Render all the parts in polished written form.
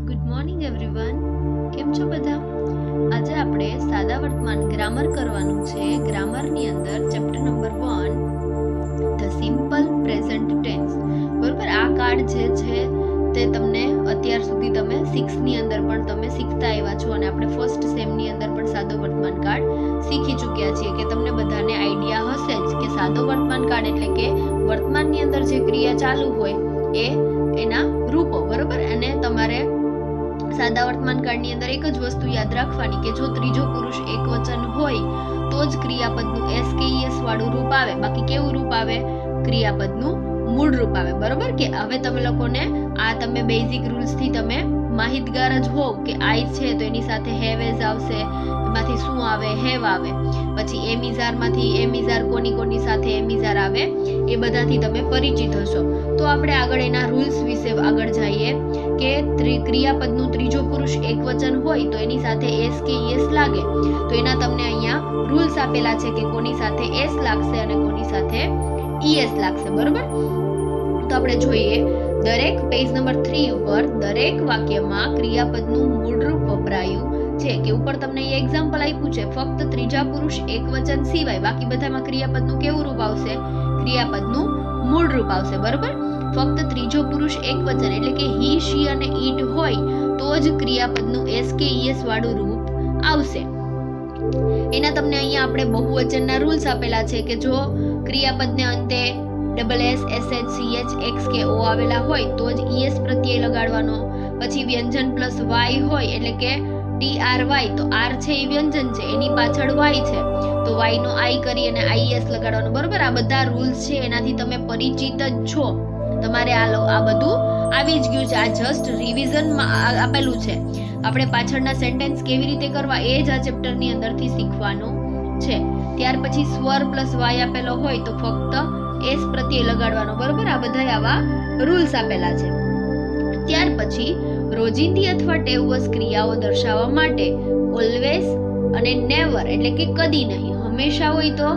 Good morning everyone. કેમ છો બધા? આજે આપણે સાદા વર્તમાન ગ્રામર કરવાનું છે. ગ્રામરની અંદર chapter number 1 the simple present tense. બરોબર, આ કાર્ડ જે છે તે તમને અત્યાર સુધી તમે 6 ની અંદર પણ તમે શીખતા આવ્યા છો અને આપણે ફર્સ્ટ સેમ ની અંદર પણ સાદો વર્તમાન કાર્ડ શીખી ચૂક્યા છીએ કે તમને બધાને આઈડિયા હશે જ કે સાદો વર્તમાન કાર્ડ એટલે કે વર્તમાનની અંદર જે ક્રિયા ચાલુ હોય એ એના રૂપો. બરોબર, અને તમારે સાદા વર્તમાન કાળની અંદર એક જ વસ્તુ યાદ રાખવાની કે જો ત્રીજો પુરુષ એકવચન હોય તો જ ક્રિયાપદનું એસ કે ઈએસ વાળું રૂપ આવે. બાકી કેવું રૂપ આવે? ક્રિયાપદનું મૂળ રૂપ આવે. બરોબર, કે હવે તમે લોકોને આ તમે બેઝિક રૂલ્સ થી તમે માહિતગાર જ હોવ કે આઈ છે તો એની સાથે હેવ એઝ આવશે, એમાંથી શું આવે? હેવ આવે. પછી એમિઝાર માંથી એમિઝાર કોની સાથે એમિઝાર આવે, એ બધાથી તમે પરિચિત હશો. તો આપણે આગળ એના રૂલ્સ વિશે આગળ જઈએ કે ક્રિયાપદનું ત્રીજો પુરુષ એકવચન હોય તો એની સાથે એસ કે ઈએસ લાગે. તો એના તમને અહીંયા રૂલ્સ આપેલા છે કે કોની સાથે એસ લાગશે અને કોની સાથે ઈએસ લાગશે. બરોબર, તો આપણે જોઈએ દરેક પેજ નંબર 3 ઉપર દરેક વાક્યમાં ક્રિયાપદનું મૂળ રૂપ વપરાયું છે કે ઉપર તમને એ એક્ઝામ્પલ આપ્યું છે. ફક્ત ત્રીજા પુરુષ એકવચન સિવાય બાકી બધામાં ક્રિયાપદનું કેવું રૂપ આવશે? ક્રિયાપદનું મૂળ રૂપ આવશે. બરોબર, ફક્ત ત્રીજો પુરુષ એકવચન એટલે કે હી, શી અને ઈટ હોય તો જ ક્રિયાપદનું એસ કે ઈએસ વાળું રૂપ આવશે. એના તમને અહીંયા આપણે બહુવચનના રૂલ્સ આપેલા છે કે જો ક્રિયાપદને અંતે double S, S H, C H, x કે ઓ આવેલા હોય તો જ ઈએસ પ્રત્યય લગાડવાનો. પછી વ્યંજન પ્લસ વાય હોય એટલે કે ટી આર વાય, તો આર છે એ વ્યંજન છે, એની પાછળ વાય છે તો વાય નો આઈ કરી અને આઈએસ લગાડવાનો. બરોબર, આ બધા રૂલ્સ છે એનાથી તમે પરિચિત જ છો. તમારે આ બધું આવી જ ગયું છે. આ જસ્ટ રિવિઝનમાં આપેલું છે. આપણે પાછળના સેન્ટેન્સ કેવી રીતે કરવા એ જ આ ચેપ્ટરની અંદરથી શીખવાનું છે. ત્યાર પછી સ્વર પ્લસ વાય આપેલો હોય તો ફક્ત એસ પ્રત્યય લગાડવાનો. બરોબર, આ બધા આવા રૂલ્સ આપેલા છે. ત્યાર પછી રોજિંદી અથવા ટેવવશ ક્રિયાઓ દર્શાવવા માટે ઓલવેઝ અને નેવર એટલે કે કદી નહીં, હંમેશા હોય તો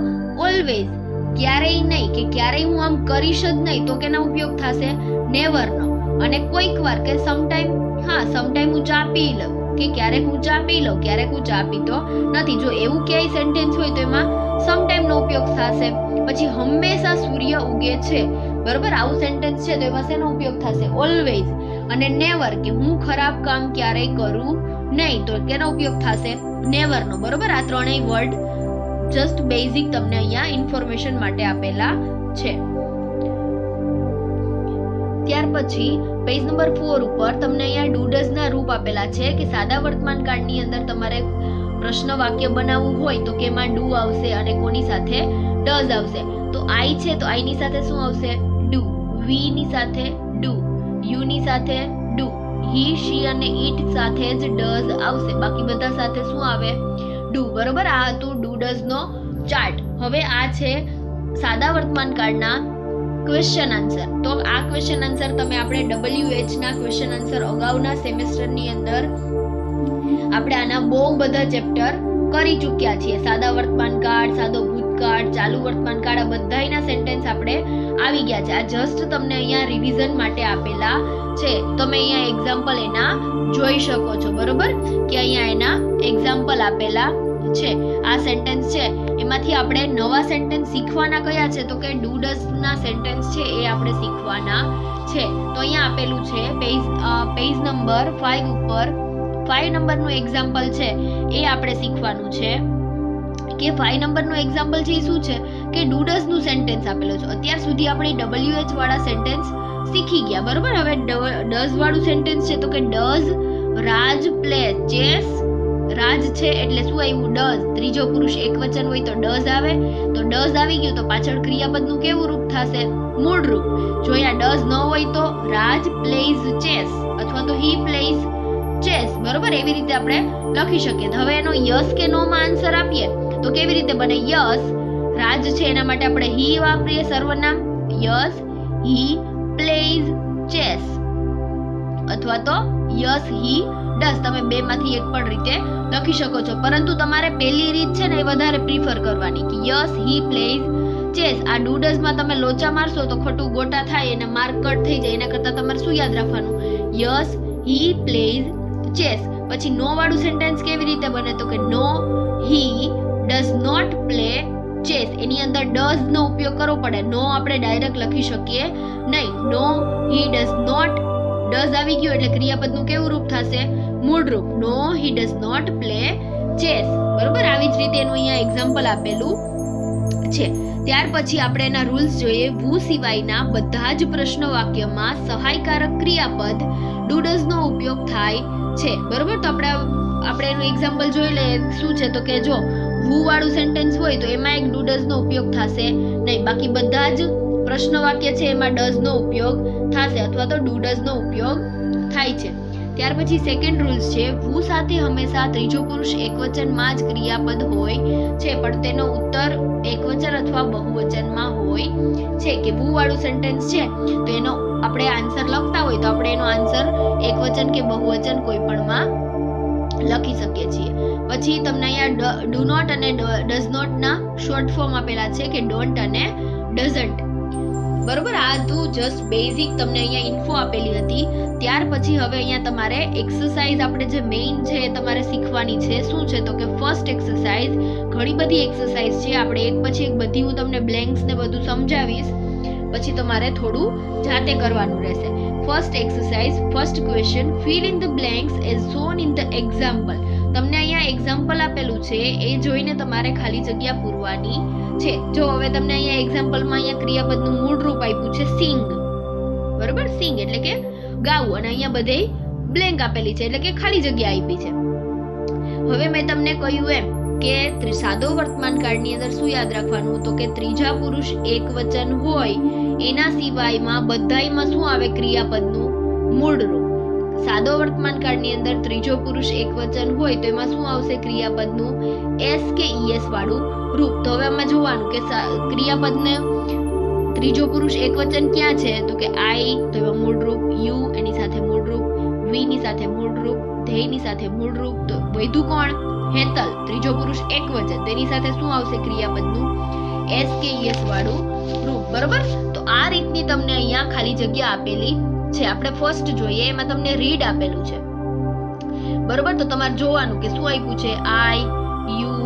ઓલવેઝ, ક્યારેય નહીં કે ક્યારેય હું આમ કરીશ જ નહીં તો કેનો ઉપયોગ થશે? નેવરનો. અને કોઈક વાર કે સમટાઈમ, હા સમટાઈમ હું ચા પી લઉં કે ક્યારેક હું ચા પી લઉં, ક્યારેક હું ચા પીતો નથી. જો એવું ક્યાંય સેન્ટેન્સ હોય તો એમાં સમટાઈમ નો ઉપયોગ થશે. પછી હંમેશા સૂર્ય ઉગે છે. બરોબર, આવું સેન્ટેન્સ છે તો એમાં શેનો ઉપયોગ થશે? ઓલવેઝ. અને નેવર કે હું ખરાબ કામ ક્યારેય કરું નહીં તો કેનો ઉપયોગ થશે? નેવર નો. બરોબર, આ ત્રણેય વર્ડ જસ્ટ બેઝિક તમને અહીંયા ઇન્ફોર્મેશન માટે આપેલા છે. ત્યાર પછી પેજ નંબર 4 ઉપર તમને અહીંયા ડુડઝ ના રૂપ આપેલા છે કે સાદા વર્તમાન કાળની અંદર તમારે પ્રશ્ન વાક્ય બનાવવું હોય તો કેમાં ડુ આવશે અને કોની સાથે ડઝ આવશે. તો આઈ છે તો આઈ ની સાથે શું આવશે? ડુ. વી ની સાથે ડુ, યુ ની સાથે ડુ, હી, શી અને ઈટ સાથે જ ડઝ આવશે. બાકી બધા સાથે શું આવે? ડુ. બરોબર, આ હતું ડુ ડઝ નો ચાર્ટ. હવે આ છે સાદા વર્તમાન કાળના ક્વેશ્ચન આન્સર. તો આ ક્વેશ્ચન આન્સર તમે આપણે WH ના ક્વેશ્ચન આન્સર અગાઉના સેમેસ્ટરની અંદર આપણે આના બહુ બધા ચેપ્ટર કરી ચૂક્યા છીએ. સાદા વર્તમાન કાળ, સાદો ભૂતકાળ, ચાલુ વર્તમાન કાળ, આ બધાયના સેન્ટેન્સ આપણે આવી ગયા છે. આ જસ્ટ તમને અહીંયા રિવિઝન માટે આપેલા છે. તમે અહીંયા એક્ઝામ્પલ એના જોઈ શકો છો. બરોબર, કે અહીંયા એના એક્ઝામ્પલ આપેલા છે. આ સેન્ટેન્સ છે એમાંથી આપણે નવા સેન્ટેન્સ શીખવાના કયા છે? તો કે ડુ ડઝ ના સેન્ટેન્સ છે એ આપણે શીખવાના છે. તો અહીંયા આપેલું છે પેજ નંબર 5 ઉપર 5 નંબરનું એક્ઝામ્પલ છે એ આપણે શીખવાનું છે કે 5 નંબરનું એક્ઝામ્પલ છે એ શું છે? કે ડુ ડઝ નું સેન્ટેન્સ આપેલું છે. અત્યાર સુધી આપણે WH વાળા સેન્ટેન્સ શીખી ગયા. બરોબર, હવે ડઝ વાળું સેન્ટેન્સ છે તો કે ડઝ રાજ પ્લે ચેસ. રાજ છે એટલે શું આવ્યું? ડઝ. ત્રીજો પુરુષ એકવચન હોય તો ડઝ આવે. તો ડઝ આવી ગયું તો પાછળ ક્રિયાપદનું કેવું રૂપ થશે? મૂળ રૂપ. જો અહીંયા ડઝ ન હોય તો રાજ પ્લેઝ ચેસ અથવા તો હી પ્લેઝ ચેસ. બરોબર, એવી રીતે આપણે લખી શકીએ. હવે એનો યસ કે નો માં આન્સર આપીએ તો કેવી રીતે બને? યસ, રાજ છે એના માટે આપણે હી વાપરીએ સર્વનામ. યસ હી પ્લેઝ ચેસ અથવા તો યસ હી ડઝ. તમે બે માંથી એક પણ રીતે લખી શકો છો, પરંતુ તમારે પહેલી રીત છે ને એ વધારે પ્રિફર કરવાની કે યસ હી પ્લેઝ ચેસ. આ ડુ ડઝ માં તમે લોચા મારશો તો ખોટું ગોટા થાય અને માર્ક કટ થઈ જાય. એના કરતા તમારે શું યાદ રાખવાનું? Yes he plays chess. પછી નો વાળું સેન્ટેન્સ કેવી રીતે બને? તો કે no he does not play chess. એની અંદર ડઝ નો ઉપયોગ કરવો પડે. નો આપણે ડાયરેક્ટ લખી શકીએ નહીં. No he does not, does આવી ગયું એટલે ક્રિયાપદનું કેવું રૂપ થશે? મૂળ રૂપ. No he does not play chess. બરોબર, આવી જ રીતે એનું અહીંયા એક્ઝામ્પલ આપેલું છે. ત્યાર પછી આપણે એના રૂલ્સ જોઈએ. વુ સિવાયના બધા જ પ્રશ્ન વાક્યમાં સહાયકારક ક્રિયાપદ ડુ ડઝ નો ઉપયોગ થાય છે. બરોબર, તો આપણે એનું એક્ઝામ્પલ જોઈ લઈએ. શું છે? તો કે જો વુ વાળું સેન્ટેન્સ હોય તો એમાં એક ડુ ડઝ નો ઉપયોગ થશે નહીં. બાકી બધા જ પ્રશ્ન વાક્ય છે એમાં ડઝ નો ઉપયોગ થશે અથવા તો ડુ ડઝ નો ઉપયોગ થાય છે. ત્યાર પછી સેકન્ડ રૂલ્સ છે. વુ સાથે હંમેશા ત્રીજો પુરુષ એકવચનમાં જ ક્રિયાપદ હોય છે, પણ તેનો ઉત્તર એકવચન અથવા બહુવચનમાં હોય છે. કે વુ વાળું સેન્ટેન્સ છે તો એનો આપણે આન્સર લખતા હોય તો આપણે એનો આન્સર એકવચન કે બહુવચન કોઈ પણમાં લખી શકીએ છીએ. પછી તમને અહીંયા ડુ નોટ અને ડઝ નોટ ના શોર્ટ ફોર્મ આપેલા છે કે ડોન્ટ અને ડઝન્ટ. બરોબર, આ તો જસ્ટ બેઝિક તમને અહીંયા ઇન્ફો આપેલી હતી. ત્યાર પછી હવે અહીંયા તમારે એક્સરસાઇઝ આપણે જે મેઇન છે એ તમારે શીખવાની છે. શું છે? તો કે ફર્સ્ટ એક્સરસાઇઝ. ઘણી બધી એક્સરસાઇઝ છે, આપણે એક પછી એક બધી હું તમને બ્લેન્ક્સ ને બધું સમજાવીશ, પછી તમારે થોડું જાતે કરવાનું રહેશે. First exercise, first question, fill in the blanks as shown in the example. તમને અહીંયા એક્ઝામ્પલ આપેલું છે એ જોઈને તમારે ખાલી જગ્યા પૂરવાની છે. જો હવે તમને અહીંયા એક્ઝામ્પલમાં અહીંયા ક્રિયાપદનું મૂળ રૂપ આપ્યું છે સિંગ. બરોબર, સિંગ એટલે કે ગાવું, અને અહીંયા બધે બ્લેન્ક આપેલી છે એટલે કે ખાલી જગ્યા આપી છે. હવે મેં તમને કહ્યું એમ કે સાદો વર્તમાન કાળની અંદર શું યાદ રાખવાનું? તો કે ત્રીજા પુરુષ એકવચન હોય એના સિવાયમાં બધાયમાં શું આવે? ક્રિયાપદનું મૂળ રૂપ. સાદો વર્તમાન કાળની અંદર ત્રીજો પુરુષ એકવચન હોય તો એમાં શું આવશે? ક્રિયાપદનું એસ કે ઈએસ વાળું રૂપ. તો હવે આમાં જોવાનું કે ક્રિયાપદને ત્રીજો પુરુષ એકવચન ક્યાં છે? તો કે આઈ, તો એમાં મૂળ રૂપ. યુ એની સાથે મૂળ રૂપ. વી ની સાથે મૂળ રૂપ. ધેય ની સાથે મૂળ રૂપ. તો વૈધું કોણ? હેતલ, ત્રીજો પુરુષ એકવચન, તેની સાથે શું આવશે? ક્રિયાપદનું એસ કે ઈએસ વાળું રૂપ. બરોબર, તો આ રીતની તમને અહીંયા ખાલી જગ્યા આપેલી છે. આપણે ફર્સ્ટ જોઈએ, એમાં તમને રીડ આપેલું છે. બરોબર, તો તમારે જોવાનું કે શું આપ્યું છે? આઈ, યુ,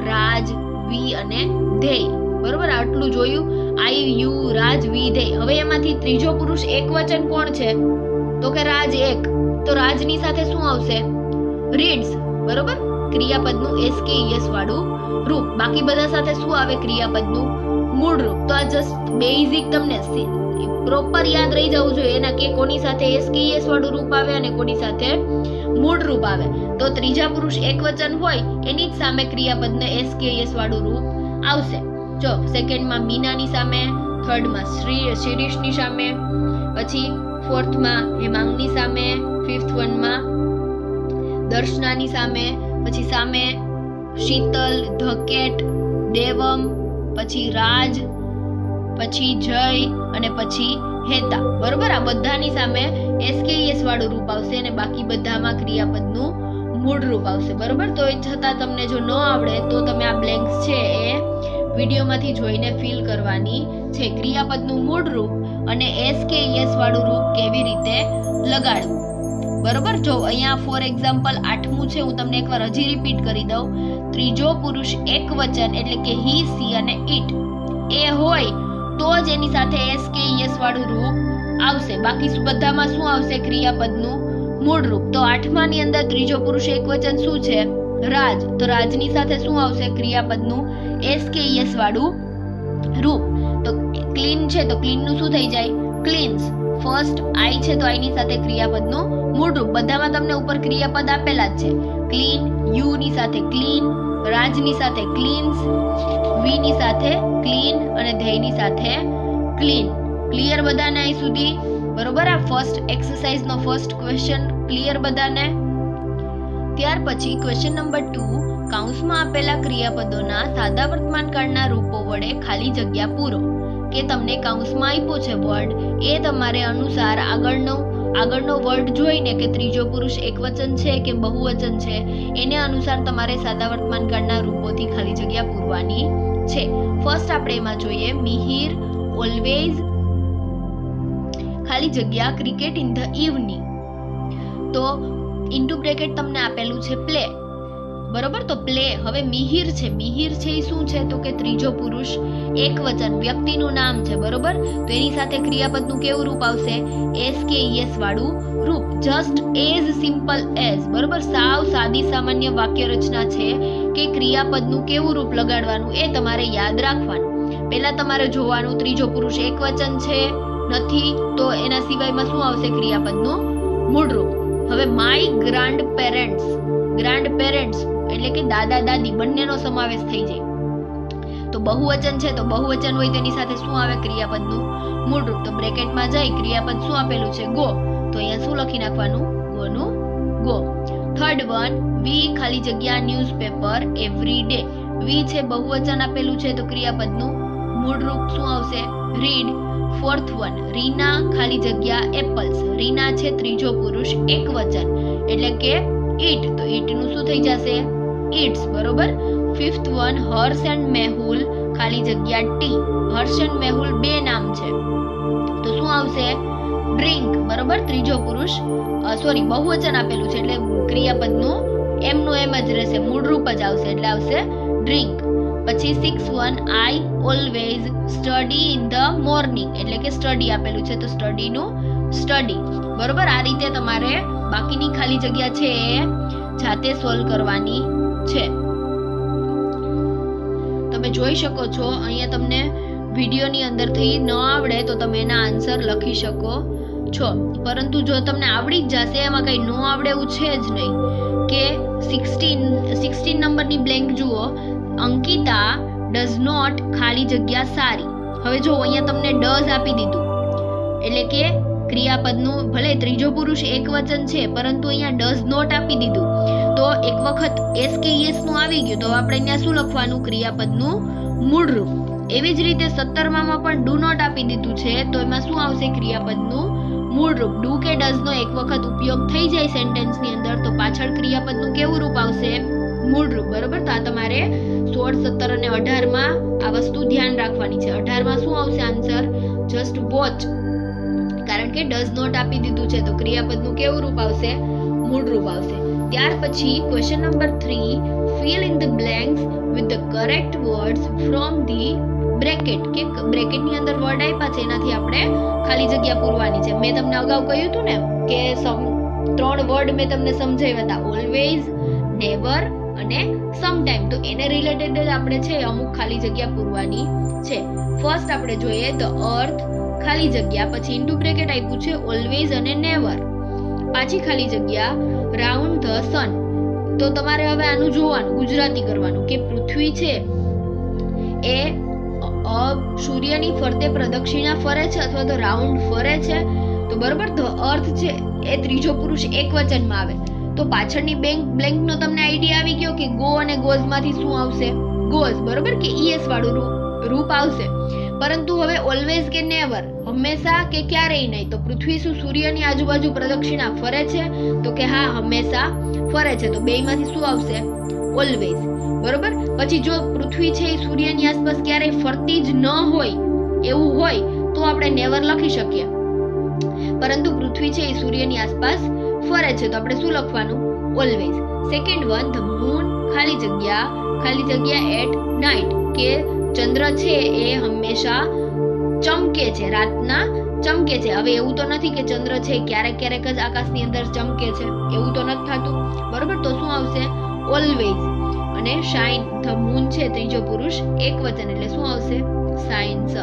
રાજ, વી અને ધેય. બરોબર, આટલું જોયું. આઈ, યુ, રાજ, વી, ધેય. હવે એમાંથી ત્રીજો પુરુષ એકવચન કોણ છે? તો કે રાજ એક. તો રાજની સાથે શું આવશે? રીડ્સ. બરોબર, ક્રિયાપદનું એસ કે ઈએસ વાળું રૂપ. બાકી બધા સાથે શું આવે? ક્રિયાપદનું મૂળ રૂપ. તો આ જસ્ટ બેઝિક તમને પ્રોપર યાદ રહી જવું જોઈએ એના કે કોની સાથે એસ કે ઈએસ વાળું રૂપ આવે અને કોની સાથે મૂળ રૂપ આવે. તો ત્રીજા પુરુષ એકવચન હોય એની જ સામે ક્રિયાપદને એસ કે ઈએસ વાળું રૂપ આવશે. જો સેકન્ડમાં મીનાની સામે, થર્ડમાં શિરીષની સામે, પછી ફોર્થમાં હેમાંગની સામે, ફિફ્થ વનમાં દર્શનાની સામે, પછી સામે શીતલ, ધકેટ, દેવમ, પછી રાજ, પછી જય અને પછી હેતા. બરોબર, આ બધાની સામે એસકેએસ વાળું રૂપ આવશે અને બાકી બધામાં ક્રિયાપદનું મૂળ રૂપ આવશે. બરોબર, તો એ છતાં તમને જો ન આવડે તો તમે આ બ્લેન્ક્સ છે એ વિડીયોમાંથી જોઈને ફિલ કરવાની છે. ક્રિયાપદનું મૂળ રૂપ અને એસકેએસ વાળું રૂપ કેવી રીતે લગાડવું. બરોબર, જો અહીંયા ફોર એક્ઝામ્પલ 8મું છે, હું તમને એકવાર હજી રિપીટ કરી દઉં. ત્રીજો પુરુષ એકવચન એટલે કે હી, સી અને ઇટ એ હોય તો જ એની સાથે એસ કે યસ વાળું રૂપ આવશે. બાકી બધામાં શું આવશે? ક્રિયાપદનું મૂળ રૂપ. તો 8માની અંદર ત્રીજો પુરુષ એકવચન શું છે? રાજ. તો રાજની સાથે શું આવશે? ક્રિયાપદનું એસ કે યસ વાળું રૂપ. તો ક્લીન છે તો ક્લીન નું શું થઈ જાય? ક્લીન્સ. ફર્સ્ટ આઈ છે તો આઈ ની સાથે ક્રિયાપદનું મૂળ રૂપ. બધામાં તમને ઉપર ક્રિયાપદ આપેલા જ છે. ક્લીન, યુ ની સાથે ક્લીન, રાજ ની સાથે ક્લીન્સ, વી ની સાથે ક્લીન અને ધેય ની સાથે ક્લીન. ક્લિયર બધાને અહીં સુધી? બરોબર, આ ફર્સ્ટ એક્સરસાઇઝ નો ફર્સ્ટ ક્વેશ્ચન ક્લિયર બધાને? ત્યાર પછી ક્વેશ્ચન નંબર 2, કૌંસમાં આપેલા ક્રિયાપદોના સાદા વર્તમાનકાળના રૂપો વડે ખાલી જગ્યા પૂરો. કે તમને કૌંસમાં આપ્યો છે વર્ડ, એ તમારે અનુસાર આગળનો વર્ડ જોઈને કે ત્રીજો પુરુષ એકવચન છે કે બહુવચન છે એને અનુસાર તમારે સાદા વર્તમાનકાળના રૂપોથી ખાલી જગ્યા પૂરવાની છે. ફર્સ્ટ આપણે એમાં જોઈએ મિહિર ઓલવેઝ ખાલી જગ્યા ક્રિકેટ ઇન ધ ઇવનિંગ. તો ઇન્ટુ બ્રેકેટ તમને આપેલું છે પ્લે, બરોબર. તો પ્લે. હવે મિહિર છે, મિહિર છે એ શું છે તો કે ત્રીજો પુરુષ એક વચન, વ્યક્તિનું નામ છે, બરોબર. તો એની સાથે ક્રિયાપદનું કેવું રૂપ આવશે? એસ કે ઈએસ વાળું રૂપ. જસ્ટ એઝ સિમ્પલ એઝ, બરોબર. સાવ સાદી સામાન્ય વાક્ય રચના છે કે ક્રિયાપદનું કેવું રૂપ લગાડવાનું એ તમારે યાદ રાખવાનું. પહેલા તમારે જોવાનું ત્રીજો પુરુષ એક વચન છે નથી, તો એના સિવાયમાં શું આવશે? ક્રિયાપદનું મૂળ રૂપ. હવે my grand parents, grand parents એટલે કે દાદા દાદી બંનેનો સમાવેશ થઈ જાય. તો બહુવચન છે તો બહુવચન હોય તેની સાથે શું આવે? ક્રિયાપદનું મૂળ રૂપ. તો બ્રેકેટમાં જઈ ક્રિયાપદ શું આપેલું છે? ગો. તો અહીંયા શું લખી નાખવાનું? ગોનું ગો. થર્ડ વન, વી ખાલી જગ્યા ન્યૂઝપેપર એવરી ડે. વી છે બહુવચન આપેલું છે તો ક્રિયાપદનું મૂળ રૂપ શું આવશે? રીડ. ફોર્થ વન, રીના ખાલી જગ્યા એપલ્સ. રીના છે ત્રીજો પુરુષ એક વચન એટલે કે ઈટ, તો ઈટ નું શું થઈ જશે? ઈટ્સ, બરોબર. Fifth one, Harsh and Mehul ખાલી જગ્યા ટી. હર્ષ એન્ડ મેહુલ બે નામ છે તો શું આવશે? ડ્રિંક, બરોબર. ત્રીજો પુરુષ સોરી બહુવચન આપેલું છે એટલે ક્રિયાપદનું એમનું એમ જ રહેશે, મૂળ રૂપ જ આવશે એટલે આવશે ડ્રિંક. પછી 6-1, I always study in the morning એટલે કે સ્ટડી આપેલું છે તો સ્ટડીનું સ્ટડી, બરોબર. આ રીતે તમારે બાકીની ખાલી જગ્યા છે એ જાતે સોલ્વ કરવાની છે. તમે જોઈ શકો છો અહીંયા તમને વિડીયોની અંદરથી ન આવડે તો તમે એના આન્સર લખી શકો છો, પરંતુ જો તમને આવડી જ જશે, એમાં કંઈ ન આવડે એવું છે જ નહીં. કે 16 નંબરની બ્લેન્ક જુઓ, અંકિતા ડઝ નોટ ખાલી જગ્યા સારી. હવે જો અહીંયા તમને ડઝ આપી દીધું એટલે કે ક્રિયાપદનું ભલે ત્રીજો પુરુષ એક વચન છે પરંતુ અહીંયા ડઝ નોટ આપી દીધું તો એક વખત એસ કે ઈએસ નું આવી ગયું તો આપણે અહીંયા શું લખવાનું? ક્રિયાપદનું મૂળ રૂપ. એવી જ રીતે 17માં પણ ડુ નોટ આપી દીધું છે તો એમાં શું આવશે? ક્રિયાપદનું મૂળ રૂપ. ડુ કે ડઝ નો એક વખત ઉપયોગ થઈ જાય સેન્ટેન્સની અંદર તો પાછળ ક્રિયાપદનું કેવું રૂપ આવશે? મૂળ રૂપ, બરોબર. તો આ તમારે 16, 17 અને 18માં આ વસ્તુ ધ્યાન રાખવાની છે. 18માં શું આવશે આન્સર? જસ્ટ વોચ, કારણ કે ડઝ નોટ આપી દીધું છે તો ક્રિયાપદનું કેવું રૂપ આવશે? મૂળ રૂપ આવશે. ત્યાર પછી question number 3, fill in the blanks with the correct words from the bracket. કે બ્રેકેટની અંદર વર્ડ આપ્યા છે એનાથી આપણે ખાલી જગ્યા પૂરવાની છે. મેં તમને અગાઉ કહ્યું હતું ને કે 3 વર્ડ મેં તમને સમજાવ્યા હતા, ઓલવેઝ, નેવર અને સમટાઈમ. તો એને રિલેટેડ જ આપણે છે અમુક ખાલી જગ્યા પૂરવાની છે. ફર્સ્ટ આપણે જોઈએ ધ અર્થ ખાલી જગ્યા, પછી ઇન્ટુ બ્રેકેટ આપ્યું છે ઓલવેઝ અને નેવર, પાછી ખાલી જગ્યા રાઉન્ડ ધ સન. તો તમારે હવે આનું જોવાનું, ગુજરાતી કરવાનું કે પૃથ્વી છે એ સૂર્યની ફરતે પ્રદક્ષિણા ફરે છે અથવા તો રાઉન્ડ ફરે છે તો બરોબર. ધ અર્થ છે એ ત્રીજો પુરુષ એક વચનમાં આવે તો પાછળની બ્લેન્ક નો તમને આઈડિયા આવી ગયો કે ગો અને ગોઝ માંથી શું આવશે? ગોઝ, બરોબર, કે ઈએસ વાળું રૂપ આવશે. પરંતુ હવે ઓલવેઝ કે નેવર, હંમેશા કે ક્યારેય નહીં, તો પૃથ્વી શું સૂર્યની આજુબાજુ પ્રદક્ષિણા ફરે છે તો કે હા હંમેશા ફરે છે તો બેયમાંથી શું આવશે? ઓલવેઝ, બરોબર. પછી જો પૃથ્વી છે એ સૂર્યની આસપાસ ક્યારેય ફરતી જ ન હોય એવું હોય તો આપણે નેવર લખી શકીએ, પરંતુ પૃથ્વી છે એ સૂર્યની આસપાસ ફરે છે તો આપણે શું લખવાનું? Always. Second one, the moon ખાલી જગ્યા એટ નાઇટ, કે ચંદ્ર છે એ હંમેશા ચમકે છે, રાતના ચમકે છે. હવે એવું તો નથી કે ચંદ્ર છે ક્યારેક ક્યારેક જ આકાશની અંદર ચમકે છે, એવું તો નથી થતું, બરોબર. તો શું આવશે? ઓલવેઝ. અને શાઇન, ધ મૂન છે ત્રીજો પુરુષ એક વચન એટલે શું આવશે? શાઇન્સ.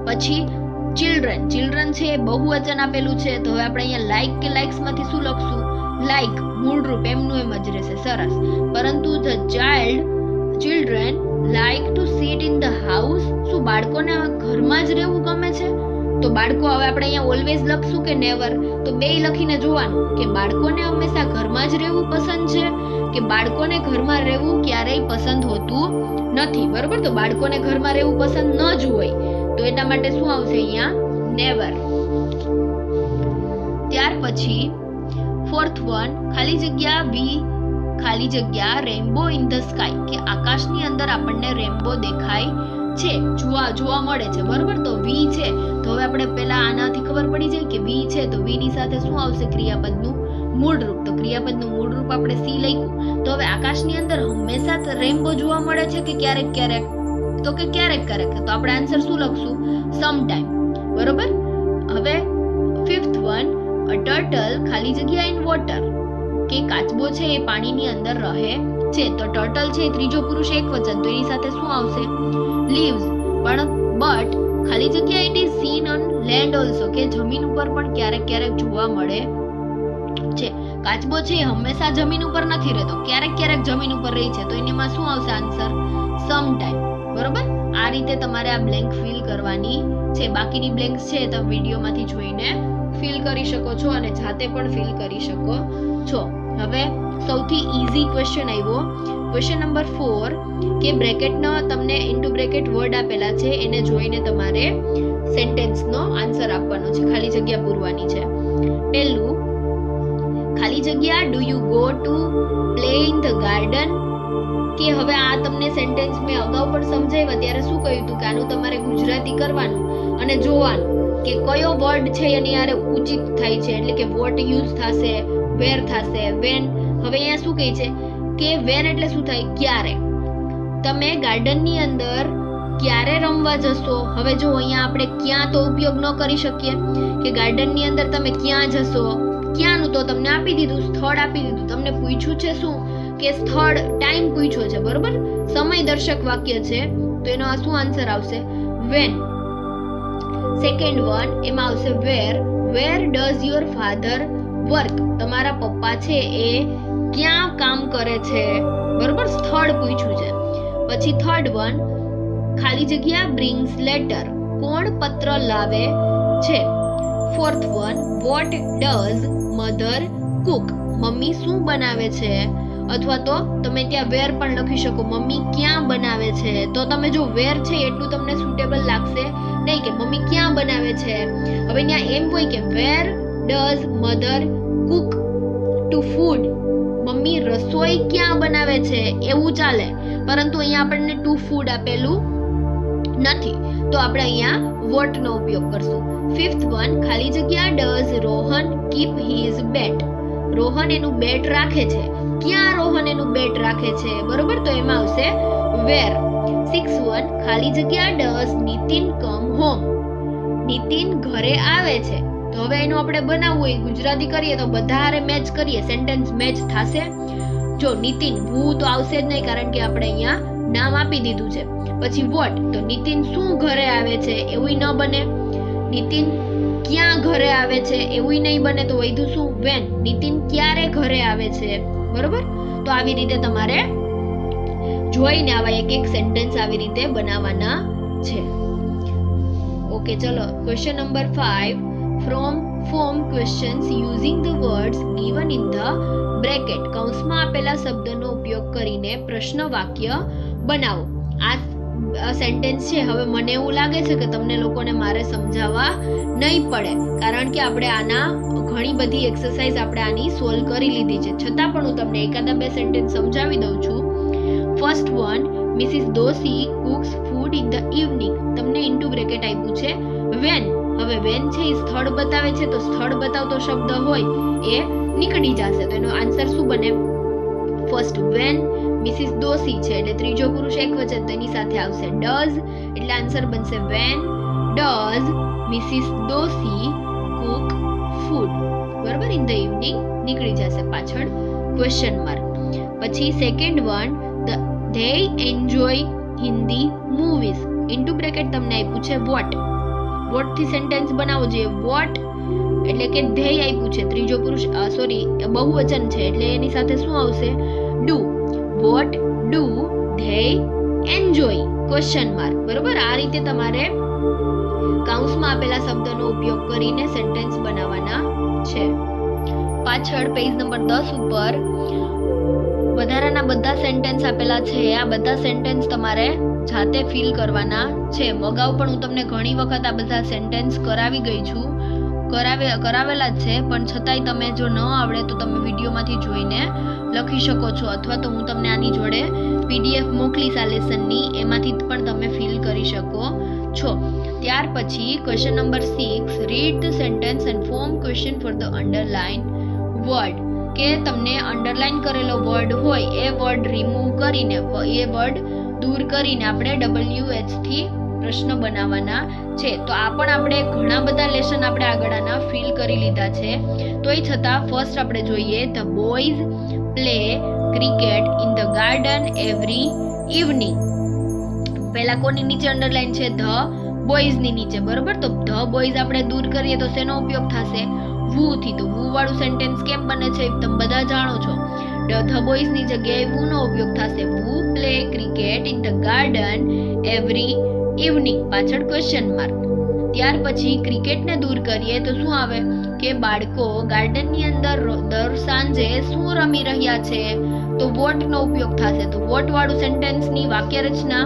પછી ચિલ્ડ્રન છે બહુવચન આપેલું છે તો હવે આપણે અહીંયા લાઈક કે લાઇક્સ માંથી શું લખશું? લાઈક, મૂળ રૂપ એમનું એમ જ રહેશે, સરસ. પરંતુ the children like to sit in the house, શું બાળકોને ઘરમાં જ રહેવું ગમે છે? તો બાળકો, હવે આપણે અહીંયા ઓલવેઝ લખશું કે નેવર? તો બેય લખીને જોવાનું કે બાળકોને હંમેશા ઘરમાં જ રહેવું પસંદ છે કે બાળકોને ઘરમાં રહેવું ક્યારેય પસંદ હોતું નથી, બરોબર. તો બાળકોને ઘરમાં રહેવું પસંદ ન જ હોય તો એના માટે શું આવશે અહીંયા? નેવર. ત્યાર પછી ફોર્થ વન, ખાલી જગ્યા રેઇનબો ઇન ધ સ્કાય, કે આકાશની અંદર આપણને રેઇનબો દેખાય છે, જોવા મળે છે, બરોબર. તો વી છે તો હવે આપણે પહેલા આનાથી ખબર પડી જાય કે વી છે તો વી ની સાથે શું આવશે? ક્રિયાપદનું મૂળ રૂપ. તો ક્રિયાપદનું મૂળ રૂપ આપણે સી લખ્યું. તો હવે આકાશની અંદર હંમેશા રેનબો જોવા મળે છે કે ક્યારેક ક્યારેક? તો કે ક્યારેક ક્યારેક. તો આપણે આન્સર શું લખશું? સમ ટાઈમ, બરોબર. હવે 5th વન, અ ટર્ટલ ખાલી જગ્યા ઇન વોટર, કે કાચબો છે એ પાણીની અંદર રહે છે. તો ટર્ટલ છે ત્રીજો પુરુષ એકવચન, તો એની સાથે શું આવશે? લીવ્સ. પણ બટ ખાલી જગ્યા it is seen on land also, કે જમીન ઉપર પણ ક્યારેક ક્યારેક જોવા મળે છે. કાચબો છે એ હંમેશા જમીન ઉપર નથી રહેતો, ક્યારેક ક્યારેક જમીન ઉપર રહે છે. તો એમાં શું આવશે આન્સર? સમ ટાઈમ, બરોબર. આ રીતે તમારે આ બ્લેન્ક ફિલ કરવાની છે. બાકીની બ્લેન્ક્સ છે તમે વિડીયોમાંથી જોઈને ફિલ કરી શકો છો અને જાતે પણ ફિલ કરી શકો છો. હવે સૌથી ઈઝી ક્વેશ્ચન આવ્યો, ક્વેશ્ચન નંબર 4, કે બ્રેકેટનો તમને ઇન્ટુ બ્રેકેટ વર્ડ આપેલા છે, એને જોઈને તમારે સેન્ટેન્સનો આન્સર આપવાનો છે, ખાલી જગ્યા પૂરવાની છે. પહેલું, ખાલી જગ્યા do you go to play in the garden, કે હવે આ તમને સેન્ટેન્સ મેં અગાઉ પણ સમજાવ્યા ત્યારે શું કહ્યું હતું કે આનું તમારે ગુજરાતી કરવાનું અને જોવાનું કે કયો વર્ડ છે એની આરે ઉચિત થાય છે, એટલે કે વોટ યુઝ થશે, વેર થશે, વેન. હવે અહીંયા શું કહે છે કે વેન એટલે શું થાય? ક્યારે. તમે ગાર્ડનની અંદર ક્યારે રમવા જશો? હવે જો અહીંયા આપણે ક્યાં તો ઉપયોગ ન કરી શકીએ કે ગાર્ડનની અંદર તમે ક્યાં જશો, ક્યાંનું તો તમને આપી દીધું, સ્થળ આપી દીધું. તમને પૂછ્યું છે શું કે સ્થળ, ટાઈમ પૂછ્યો છે, બરોબર. સમય દર્શક વાક્ય છે તો એનો આ શું આન્સર આવશે? વેન. સેકન્ડ વન, એમાં આવશે where. Where does your father work, તમારા પપ્પા છે એ ક્યાં કામ કરે છે, બરોબર. સ્થળ પૂછ્યું છે. પછી થર્ડ વન, ખાલી જગ્યા બ્રિંગ્સ લેટર, કોણ પત્ર લાવે છે. Fourth one, what does mother Cook, mummy શું બનાવે છે. અથવા તો તમે ત્યાં વેર પણ લખી શકો, મમ્મી ક્યાં બનાવે છે. તો તમે જો વેર છે એટલું તમને સુટેબલ લાગશે નહીં કે મમ્મી ક્યાં બનાવે છે. હવે ત્યાં એમ હોય કે where does mother cook to food, મમ્મી રસોઈ ક્યાં બનાવે છે એવું ચાલે, પરંતુ અહીંયા આપણને ટુ ફૂડ આપેલું નથી, તો આપણે અહીંયા વોટ નો ઉપયોગ કરશું. 5th વન, ખાલી જગ્યા ડઝ રોહન કીપ હિઝ બેટ, રોહન એનું બેટ રાખે છે. ક્યાં રોહન એનું બેટ રાખે છે, બરોબર. તો એમાં આવશે વેર. 6th વન, ખાલી જગ્યા does Nitin come home, Nitin ઘરે આવે છે. તો હવે એનું આપણે બનાવવું હોય ગુજરાતી કરીએ તો બધા હારે મેચ કરીએ, સેન્ટેન્સ મેચ થશે. જો નીતિન, હું તો આવશે જ નહીં કારણ કે આપણે અહીંયા નામ આપી દીધું છે. પછી વોટ, તો નીતિન શું ઘરે આવે છે એવું ન બને. નીતિન ક્યાં ઘરે આવે છે એવું નહીં બને, તો વધુ શું? વેન. નીતિન ક્યારે ઘરે આવે છે, બરોબર. તો આવી રીતે તમારે જોઈને આવા એક એક સેન્ટેન્સ આવી રીતે બનાવવાના છે. ઓકે, ચલો question number 5, form questions using the words given in the bracket, કૌંસમાં આપેલા શબ્દનો ઉપયોગ કરીને પ્રશ્ન વાક્ય બનાવો. આ સેન્ટેન્સ છે હવે મને એવું લાગે છે કે તમને લોકોને મારે સમજાવવા નહીં પડે, કારણ કે આપણે આના ઘણી બધી એક્સરસાઇઝ આપણે આની સોલ્વ કરી લીધી છે. છતાં પણ હું તમને એકાદા બે સેન્ટેન્સ સમજાવી દઉં છું. First one, Mrs Doshi cooks food in the evening, તમને ઇન્ટુ બ્રેકેટ આપ્યું છે વેન. હવે વેન છે એ સ્થળ બતાવે છે, તો સ્થળ બતાવતો શબ્દ હોય એ નીકળી જશે. તો એનો આન્સર શું બને? ફર્સ્ટ વેન મિસિસ દોશી છે એટલે ત્રીજો પુરુષ એકવચન, તો એની સાથે આવશે ડઝ, એટલે આન્સર બનશે when does Mrs Doshi cook food, બરાબર. ઇન ધ ઇવનિંગ નીકળી જશે પાછળ ક્વેશ્ચન માર્ક. પછી second one, they enjoy Hindi movies, into bracket તમને આપ્યું છે વોટ. વોટ થી સેન્ટેન્સ બનાવવો જોઈએ. વોટ એટલે કે ધ્યેય આપ્યું છે, ત્રીજો પુરુષ બહુવચન છે એટલે એની સાથે શું આવશે? Do. What do they enjoy question mark, બરોબર. આ રીતે તમારે કૌંસમાં આપેલા શબ્દનો ઉપયોગ કરીને સેન્ટેન્સ બનાવવાના છે. પાછળ પેજ નંબર 10 ઉપર વધારાના બધા સેન્ટેન્સ આપેલા છે. આ બધા સેન્ટેન્સ તમારે જાતે ફિલ કરવાના છે. અગાઉ પણ હું તમને ઘણી વખત આ બધા સેન્ટેન્સ કરાવી ગઈ છું, કરાવેલા જ છે, પણ છતાંય તમે જો ન આવડે તો તમે વિડીયોમાંથી જોઈને લખી શકો છો, અથવા તો હું તમને આની જોડે PDF મોકલીશ આ લેસનની, એમાંથી પણ તમે ફિલ કરી શકો છો. ત્યાર પછી question number 6, read the sentence and form question for the underline word. કે તમને અંડરલાઇન કરેલો વર્ડ હોય એ વર્ડ રિમૂવ કરીને, એ વર્ડ દૂર કરીને આપણે WH થી પ્રશ્ન બનાવવાના છે. તો આ પણ આપણે ઘણા બધા લેસન આપણે આગળના ફિલ કરી લીધા છે. તોય છતાં ફર્સ્ટ આપણે જોઈએ, the boys play cricket in the garden every evening. પહેલા કોની નીચે અંડરલાઇન છે? ધ બોયઝ ની નીચે, બરોબર. તો ધ બોયઝ આપણે દૂર કરીએ તો શેનો ઉપયોગ થશે? વુ થી. તો વુ વાળું સેન્ટેન્સ કેમ બને છે તમે બધા જાણો છો. ધ બોયઝ ની જગ્યાએ વુ નો ઉપયોગ થશે. Who play cricket in the garden every evening, પાછળ ક્વેશ્ચન માર્ક. ત્યાર પછી ક્રિકેટને દૂર કરીએ તો શું આવે? કે બાળકો ગાર્ડનની અંદર દર સાંજે શું રમી રહ્યા છે? તો વોટ નો ઉપયોગ થશે. તો વોટ વાળું સેન્ટેન્સની વાક્ય રચના,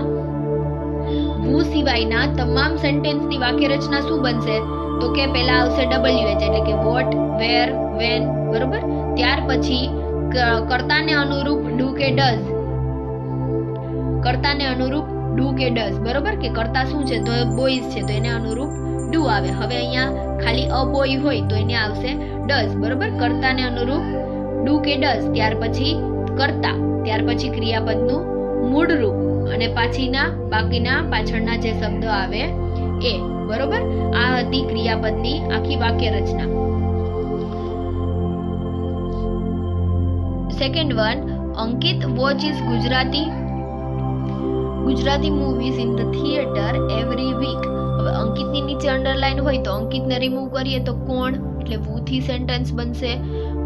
વુ સિવાયના તમામ સેન્ટેન્સની વાક્ય રચના શું બનશે? તો કે પહેલા આવશે WH, એટલે કે વોટ, વેર, વેન, બરોબર. ત્યાર પછી કર્તાને અનુરૂપ ડુ કે ડઝ, કર્તાને અનુરૂપ ડુ કે ડઝ, બરોબર. કે કર્તા શું છે? ધ બોયઝ છે, તો એને અનુરૂપ ડુ આવે. હવે અહીંયા ખાલી અ બોય હોય તો એને આવશે ડઝ, બરોબર. કર્તાને અનુરૂપ ડુ કે ડઝ. ત્યાર પછી કર્તા, ત્યાર પછી ક્રિયાપદનું મૂળ રૂપ અને બાકીના પાછળના જે શબ્દ આવે એ, બરોબર. આ હતી ક્રિયાપદની આખી વાક્ય રચના. Second one, Ankit watches Gujarati movies in the theatre every week. હવે અંકિતની નીચે અંડરલાઇન હોય તો અંકિતને રિમૂવ કરીએ તો કોણ? એટલે વુ થી સેન્ટેન્સ બનશે.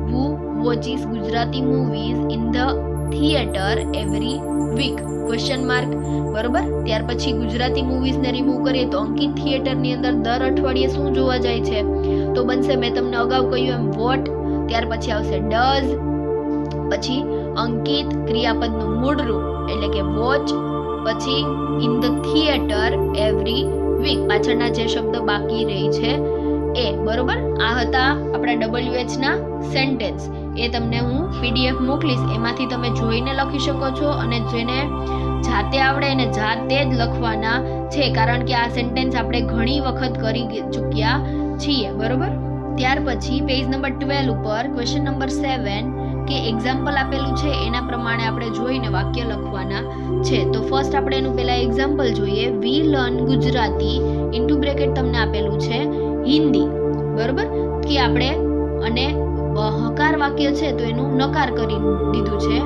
Who watches Gujarati movies in the theatre every week, question mark, બરોબર. ત્યાર પછી ગુજરાતી મૂવીઝને રિમૂવ કરીએ તો અંકિત થિયેટરની અંદર દર અઠવાડિયે શું જોવા જાય છે? તો બનશે, મેં તમને અગાઉ કહ્યું એમ, વોટ. ત્યાર પછી આવશે ડઝ, પછી અંકિત ક્રિયાપદનું મૂળ રૂપ એટલે કે વોચ, પછી in the theatre every week, પાછળના જે શબ્દ બાકી રહી છે એ, બરોબર. આ હતા આપણા WH ના સેન્ટેન્સ. એ તમને હું PDF મોકલીશ, એમાંથી તમે જોઈને લખી શકો છો, અને જેને જાતે આવડે એને જાતે જ લખવાના છે, કારણ કે આ સેન્ટેન્સ આપણે ઘણી વખત કરી ચૂક્યા છીએ, બરોબર. ત્યાર પછી પેજ નંબર 12 ઉપર ક્વેશ્ચન નંબર 7 કે એક્ઝામ્પલ આપેલું છે એના પ્રમાણે આપણે જોઈને વાક્ય લખવાના છે. તો ફર્સ્ટ આપણે એનું પહેલા એક્ઝામ્પલ જોઈએ. વી લર્ન ગુજરાતી ઇન્ટુ બ્રેકેટ તમને આપેલું છે હિન્દી, બરોબર. કે આપણે અને હકાર વાક્ય છે તો એનું નકાર કરી દીધું છે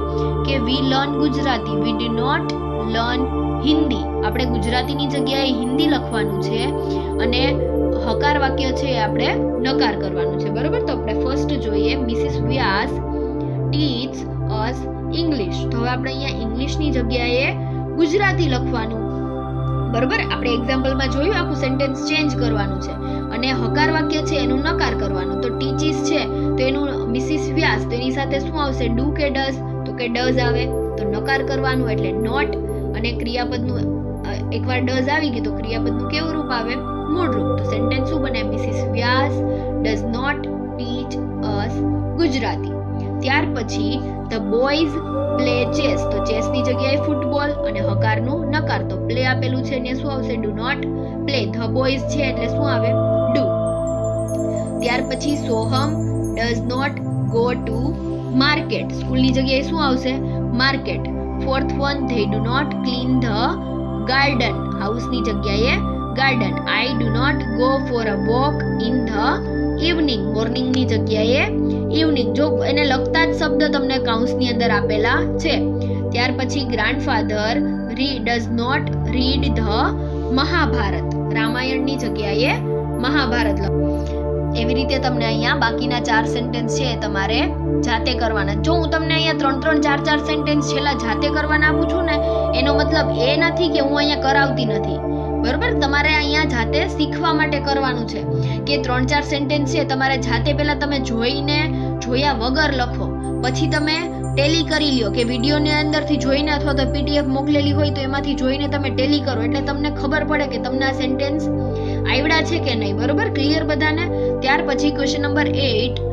કે we learn Gujarati, we do not learn Hindi. આપણે ગુજરાતીની જગ્યાએ હિન્દી લખવાનું છે અને હકાર વાક્ય છે એ આપણે નકાર કરવાનું છે, બરોબર. તો આપણે ફર્સ્ટ જોઈએ, મિસિસ વ્યાસ ટીચ અસ ઇંગ્લિશ. તો હવે આપણે અહીંયા ઇંગ્લિશની જગ્યાએ ગુજરાતી લખવાનું, બરોબર. આપણે એક્ઝામ્પલમાં જોયું આખું સેન્ટેન્સ ચેન્જ કરવાનું છે અને હકાર વાક્ય છે એનું નકાર કરવાનું. તો ટીચીસ છે તો એનું મિસિસ વ્યાસ, તો એની સાથે શું આવશે? ડુ કે ડઝ? તો કે ડઝ આવે, તો નકાર કરવાનું એટલે નોટ. અને ક્રિયાપદનું એકવાર ડઝ આવી ગયું તો ક્રિયાપદનું કેવું રૂપ આવે? મૂળ રૂપ. તો સેન્ટેન્સ શું બને? મિસિસ વ્યાસ ડઝ નોટ ટીચ અસ ગુજરાતી. ત્યાર પછી ધ બોયઝ પ્લે ચેસ, તો ચેસની જગ્યાએ ફૂટબોલ અને હકારનું નકાર, તો પ્લે આપેલું છે ને શું આવશે? Do not play. The boys છે એટલે શું આવે? ડુ. ત્યાર પછી Soham does not go to market, સ્કૂલની જગ્યાએ શું આવશે? Market. Fourth one, they do not clean the garden, હાઉસની જગ્યાએ garden. I do not go for a walk in the evening, મોર્નિંગની જગ્યાએ ઇવનિંગ. જો એને લગતા જ શબ્દ તમને કૌંસની અંદર આપેલા છે. ત્યાર પછી grandfather does not read the Mahabharata, રામાયણની જગ્યાએ મહાભારત લખો. એવી રીતે તમને અહીંયા બાકીના 4 સેન્ટેન્સ છે તમારે જાતે કરવાના. જો હું તમને અહીંયા 3-3, 4-4 સેન્ટેન્સ છેલ્લા જાતે કરવાના આપું છું ને, એનો મતલબ એ નથી કે હું અહીંયા કરાવતી નથી, બરોબર. તમારે અહીંયા જાતે શીખવા માટે કરવાનું છે કે 3-4 સેન્ટેન્સ છે તમારે જાતે પહેલા તમે જોયા વગર લખો, પછી તમે ટેલી કરી લ્યો કે વિડીયોની અંદરથી જોઈને અથવા તો PDF મોકલેલી હોય તો એમાંથી જોઈને તમે ટેલી કરો, એટલે તમને ખબર પડે કે તમને આ સેન્ટેન્સ આવડા છે કે નહીં, બરોબર, ક્લિયર બધાને. ત્યાર પછી ક્વેશ્ચન નંબર 8,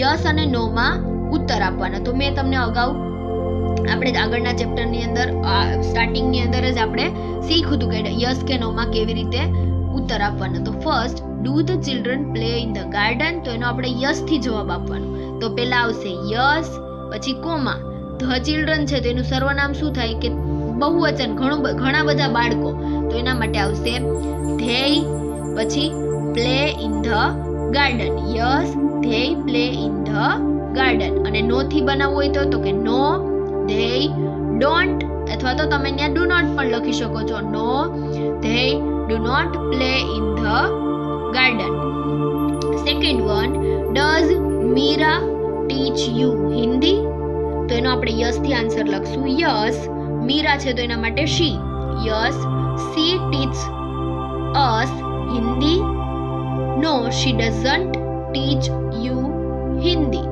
યસ અને નો માં ઉત્તર આપવાના. તો મેં તમને અગાઉ આપણે આગળના ચેપ્ટરની અંદર સ્ટાર્ટિંગની અંદર જ આપણે શીખ્યું હતું કે યસ કે નો માં કેવી રીતે ઉત્તર આપવાનો. તો first, do the children play in the garden, તો એનો આપણે યસ થી જવાબ આપવાનો. તો પેલા આવશે યસ, પછી કોમા, ધ ચિલ્ડ્રન છે તો એનું સર્વનામ શું થાય કે બહુવચન, ઘણા બધા બાળકો, તો એના માટે આવશે ધેય, પછી play in the garden, yes they play in the garden. અને નો થી બનાવવું હોય તો કે નો ધેય ડોન્ટ, અથવા તો તમે ત્યાં ડુ નોટ પણ લખી શકો છો. No they do not play in the garden. Second one, does Meera teach you Hindi, તો એનો આપણે યસ થી આન્સર લખશું. યસ, મીરા છે તો એના માટે she, yes she teach us Hindi. No, she doesn't teach you Hindi.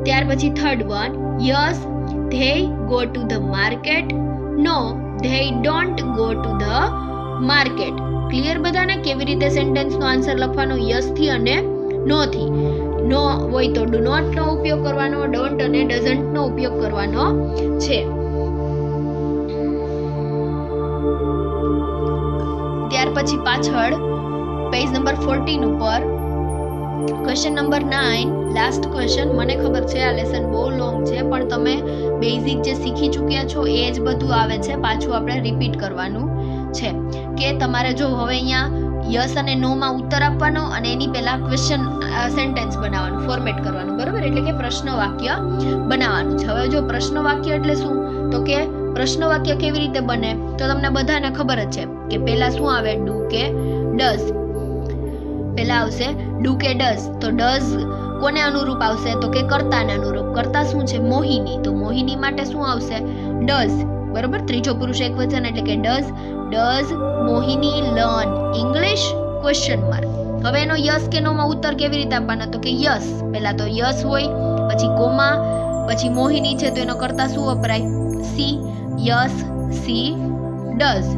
ત્યાર પછી third one, yes they go to the market, no they don't go to the market. Clear બધાને કેવી રીતે સેન્ટેન્સનો આન્સર લખવાનો યસ થી અને નો થી. નો હોય તો ડુ નોટ નો ઉપયોગ કરવાનો, ડોન્ટ અને ડઝન્ટ નો ઉપયોગ કરવાનો છે. ત્યાર પછી પાછળ પેજ નંબર 14 ઉપર ક્વેશ્ચન નંબર 9, લાસ્ટ ક્વેશ્ચન. મને ખબર છે આ લેસન બહુ લોંગ છે, પણ તમે બેઝિક જે શીખી ચૂક્યા છો એ જ બધું આવે છે, પાછું આપણે રિપીટ કરવાનું છે. કે તમારે જો હવે અહીંયા યસ અને નો માં ઉત્તર આપવાનો અને એની પહેલા ક્વેશ્ચન સેન્ટેન્સ બનાવવાનું, ફોર્મેટ કરવાનું, બરોબર, એટલે કે પ્રશ્ન વાક્ય બનાવવાનું છે. હવે જો પ્રશ્ન વાક્ય એટલે શું, તો કે પ્રશ્ન વાક્ય કેવી રીતે બને, તો તમને બધાને ખબર જ છે કે પહેલા શું આવે, ડુ કે ડઝ. પહેલા આવશે ડુ કે ડઝ. તો ડઝ કોને અનુરૂપ આવશે, તો કે કર્તાને અનુરૂપ. કર્તા શું છે, મોહિની, તો મોહિની માટે શું આવશે, ડઝ, બરોબર, ત્રીજો પુરુષ એકવચન એટલે કે does. Does Mohini learn English, question mark. હવે એનો યસ કે નો માં ઉત્તર કેવી રીતે આપવાનો, તો કે યસ, પહેલા તો યસ હોય, પછી કોમા, પછી મોહિની છે તો એનો કર્તા શું વપરાય, she, yes she does.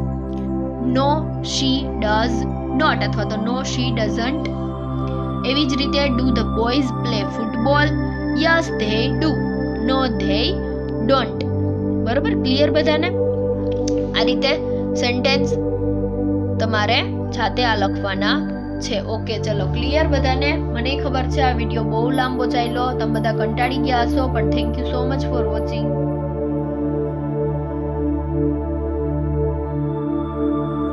No she does not, અથવા તો નો શી ડઝન્ટ. એવી જ રીતે do the boys play football, yes they do, no they don't. બરોબર, ક્લિયર બધાને. આ રીતે સેન્ટેન્સ તમારે જાતે આ લખવાના છે. ઓકે, ચલો ક્લિયર બધાને. મને ખબર છે આ વિડીયો બહુ લાંબો ચાલ્યો, તમે બધા કંટાળી ગયા હશો, પણ thank you so much for watching.